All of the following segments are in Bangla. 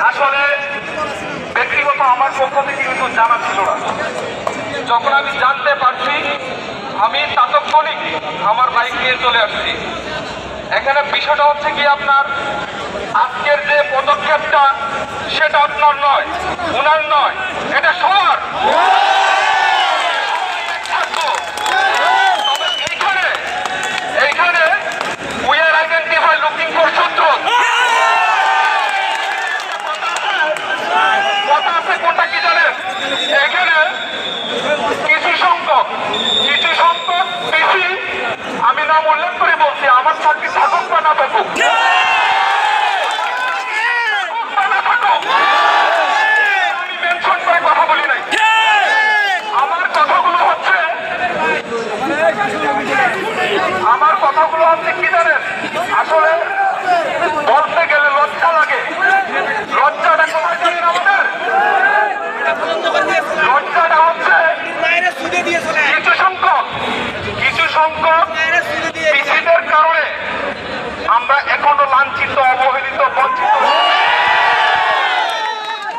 আসলে ব্যক্তিগত আমার পক্ষ থেকে কিন্তু জানা ছিল না। যখন আমি জানতে পারছি আমি তাৎক্ষণিক আমার বাইক নিয়ে চলে আসছি। এখানে বিষয়টা হচ্ছে কি, আপনার আজকের যে পদক্ষেপটা সেটা আপনার নয়, ওনার নয়, এটা সবার। এইখানে we are identify looking for সূত্র। কথা আছে, কোনটা কি জানেন? এখানে কিছু সংখ্যক পিসি, আমি নাম উল্লেখ করে বলছি, আমার চাকরি থাকুক বা না থাকুক, আমি মেনশন করে কথা বলি নাই। আমার কথাগুলো হচ্ছে কি জানেন, আসলে বলতে গেলে লজ্জা লাগে। লজ্জাটা কোথায় জানেন আমাদের? লজ্জাটা হচ্ছে কিছু সংখ্যক পিসিদের কারণে আমরা এখনো লাঞ্ছিত, অবহেলিত, বঞ্চিত।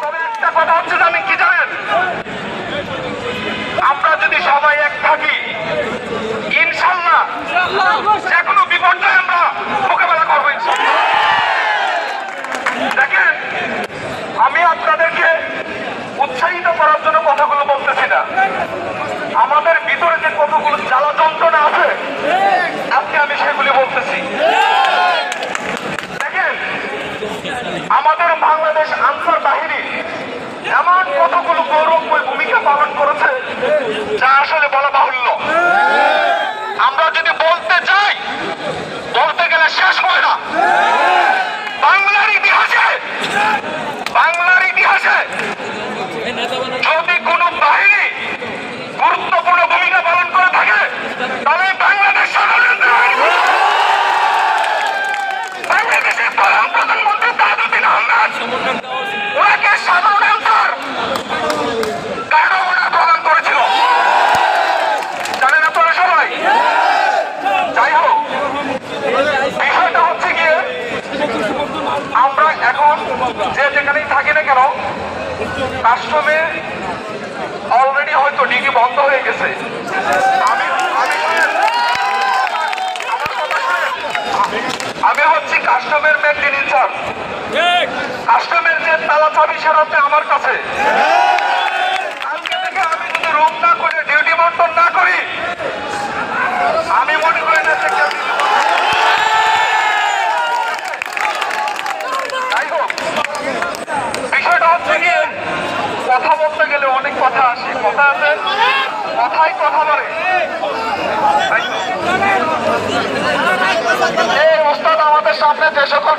তবে একটা কথা হচ্ছে জানেন কি জানেন, আমরা যদি সবাই এক থাকি ইনশাল্লাহ যে কোনো বিপর্যয় আমরা মোকাবেলা করবো। দেখেন, আমি আপনাদেরকে উৎসাহিত করার জন্য কথাগুলো বলতেছি না, আমাদের ভিতরে যে কতগুলো জ্বালা যন্ত্রণা আছে আজকে আমি সেগুলি বলতেছি। দেখেন, আমাদের বাংলাদেশ আনসার বাহিনী এমন কতগুলো গৌরবময় ভূমিকা পালন করেছে যা আসলে বলা বাহুল্য। আমরা যদি বলতে চাই, বলতে গেলে শেষ হয় না। বাংলার ইতিহাসে যদি কোনো বাহিনী গুরুত্বপূর্ণ ভূমিকা পালন করে থাকে তাহলে বাংলাদেশ ষড়যন্ত্র। বাংলাদেশের প্রধানমন্ত্রী তাজউদ্দিন আহমেদ, ওনাকে সাধারণ আনসার কার্ড প্রদান করেছিল, জানেন আপনারা সবাই। যাই হোক, বিষয়টা হচ্ছে গিয়ে আমরা এখন যে যেখানেই থাকি না কেন, কাস্টমে অলরেডি হয়তো ডিগ্রি বন্ধ হয়ে গেছে। আমি হচ্ছি কাস্টমের মেনটেন ইনচার্জ। কাস্টমের যে তালা চাবি সেটা হচ্ছে আমার কাছে। আজকে থেকে আমি যদি রুম না করে, ডিউটি বন্টন না করি, আমি মনে করি না যে যাই হোক, বিষয়টা হচ্ছে গিয়ে কথা বলতে গেলে অনেক কথা আসে, কথা আছে, কথাই কথা বলে। এই ওস্তাদ আমাদের সামনে যে সকল